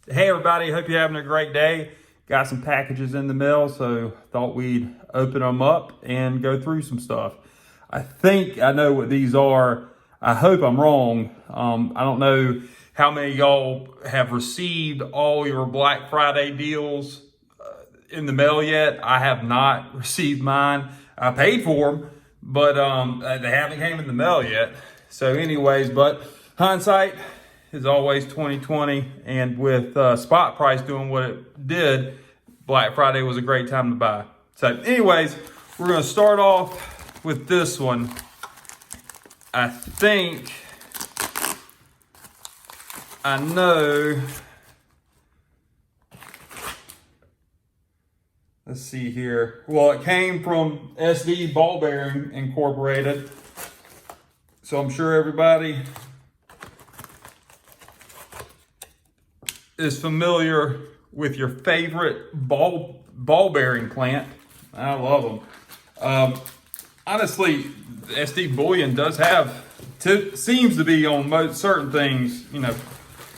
Hey everybody, hope you're having a great day. Got some packages in the mail, so thought we'd open them up and go through some stuff. I think I know what these are. I hope I'm wrong. I don't know how many of y'all have received all your Black Friday deals in the mail yet. I have not received mine. I paid for them, but they haven't came in the mail yet. So anyways, but hindsight is always 2020, and with spot price doing what it did, Black Friday was a great time to buy. So anyways, we're going to start off with this one. I think I know. Let's see here. Well, it came from SD Ball Bearing Incorporated. So I'm sure everybody is familiar with your favorite ball bearing plant. I love them. Honestly, SD Bullion does have, seems to be on most certain things,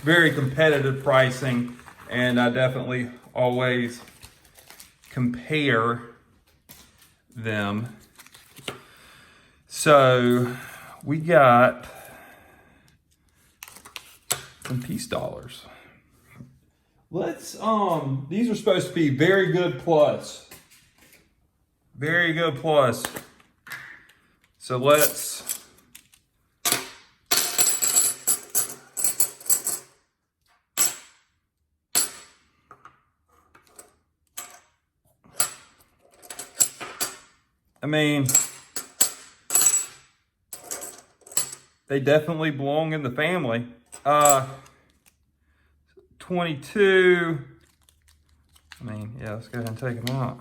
very competitive pricing, and I definitely always compare them. So we got some peace dollars. Let's, these are supposed to be very good plus. Very good plus. So let's, I mean, they definitely belong in the family. 22. I mean, yeah, let's go ahead and take them out.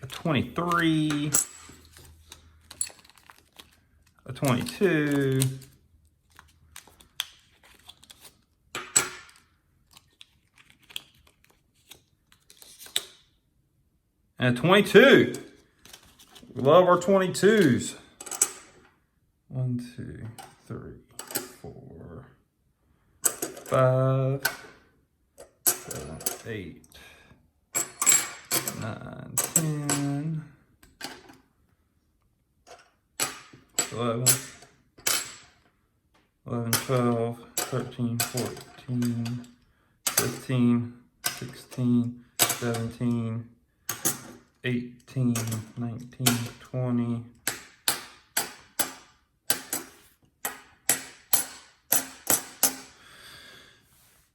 A 23. A 22. And a 22. We love our 22s. 1, 2, 3, 4, 5, 7, 8, 9, 10, 11, 12, 13, 14, 15, 16, 17, 18, 19, 20.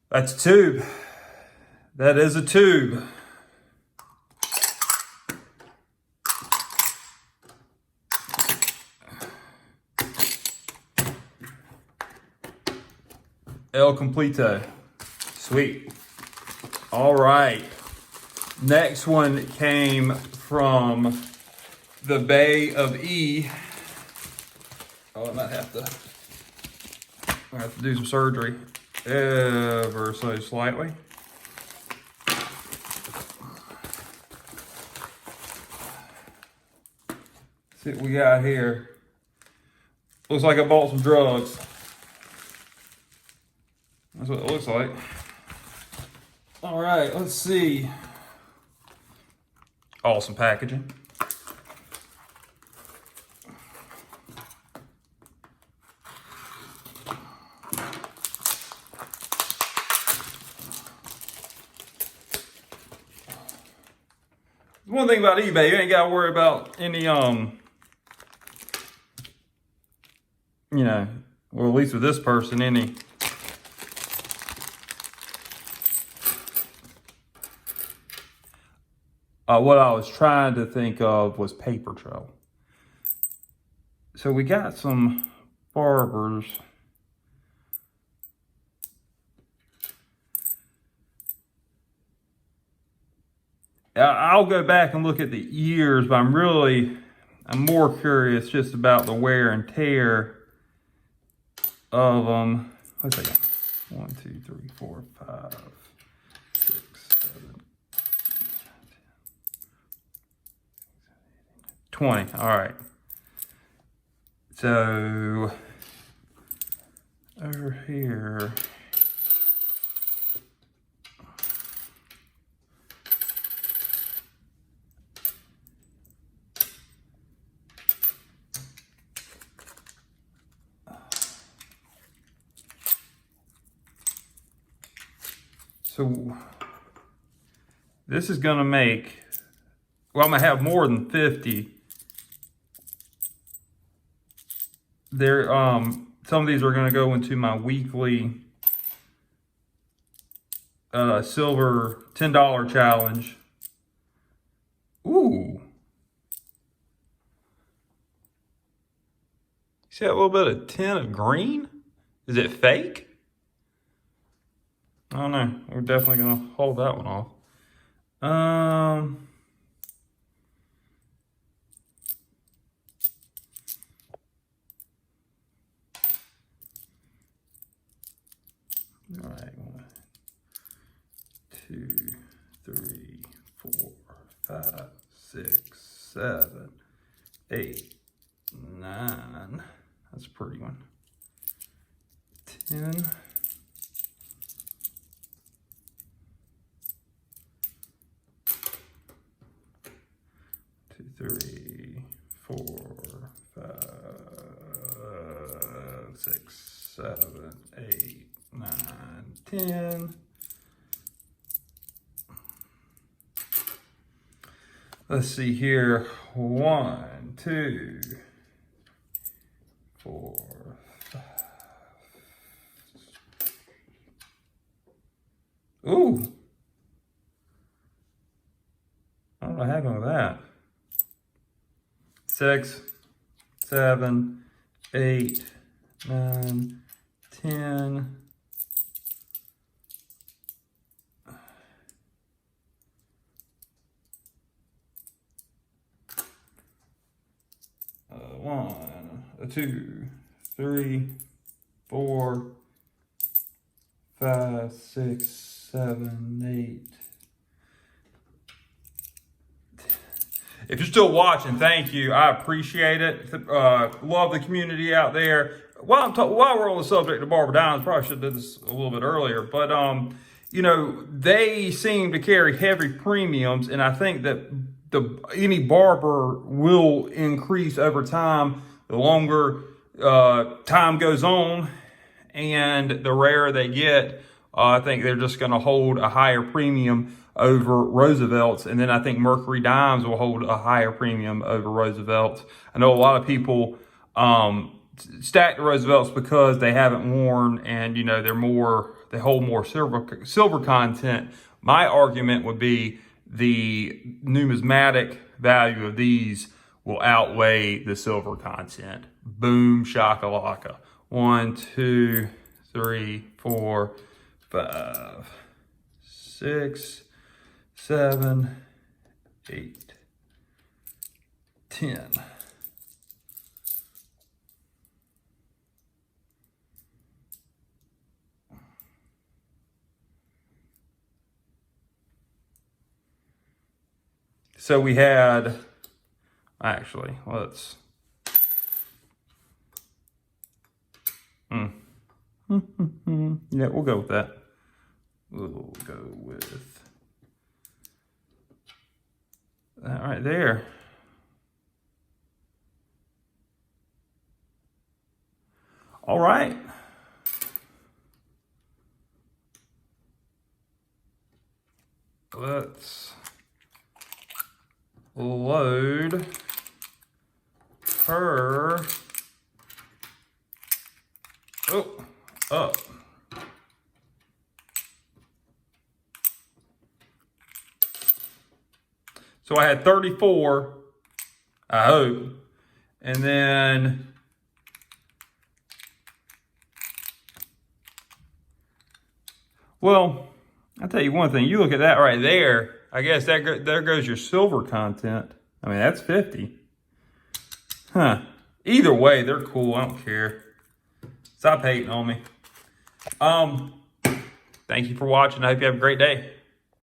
That's a tube. That is a tube. El Completo. Sweet. All right. Next one came from the Bay of E. Oh, I might have to do some surgery ever so slightly. See what we got here. Looks like I bought some drugs. That's what it looks like. All right, let's see. Awesome packaging. One thing about eBay, you ain't got to worry about any, or at least with this person, any what I was trying to think of was paper trail. So we got some barbers. I'll go back and look at the years, but I'm more curious just about the wear and tear of them. Let's see. 1, 2, 3, 4, 5, 6, 7, 10, 20. All right. So over here. So this is going to make, well, I'm going to have more than 50. There, some of these are going to go into my weekly silver $10 challenge. Ooh. See that little bit of tint of green? Is it fake? I don't know. We're definitely going to hold that one off. All right. 1, 2, 3, 4, 5, 6, 7, 8, 9. That's a pretty one. 10. 3, 4, 5, 6, 7, 8, 9, 10. Let's see here. 1, 2, 4, 5. Ooh. I don't know what happened with that. 6, 7, 8, 9, 10. 1, 2, 3, 4, 5, 6, 7, 8. If you're still watching, thank you. I appreciate it. Love the community out there. While we're on the subject of Barber Diamonds, probably should have did this a little bit earlier, but you know, they seem to carry heavy premiums, and I think that any barber will increase over time the longer time goes on, and the rarer they get. I think they're just going to hold a higher premium over Roosevelt's, and then I think Mercury Dimes will hold a higher premium over Roosevelt's. I know a lot of people stack the Roosevelt's because they haven't worn, and you know they hold more silver content. My argument would be the numismatic value of these will outweigh the silver content. Boom shakalaka. 1, 2, 3, 4, 5, 6, 7, 8, 10. So we had, actually, let's, yeah, we'll go with that. We'll go with that right there. All right. Let's load her up. So I had 34, I hope, and then well, I'll tell you one thing. You look at that right there. I guess there goes your silver content. I mean, that's 50. Huh. Either way, they're cool. I don't care. Stop hating on me. Thank you for watching. I hope you have a great day.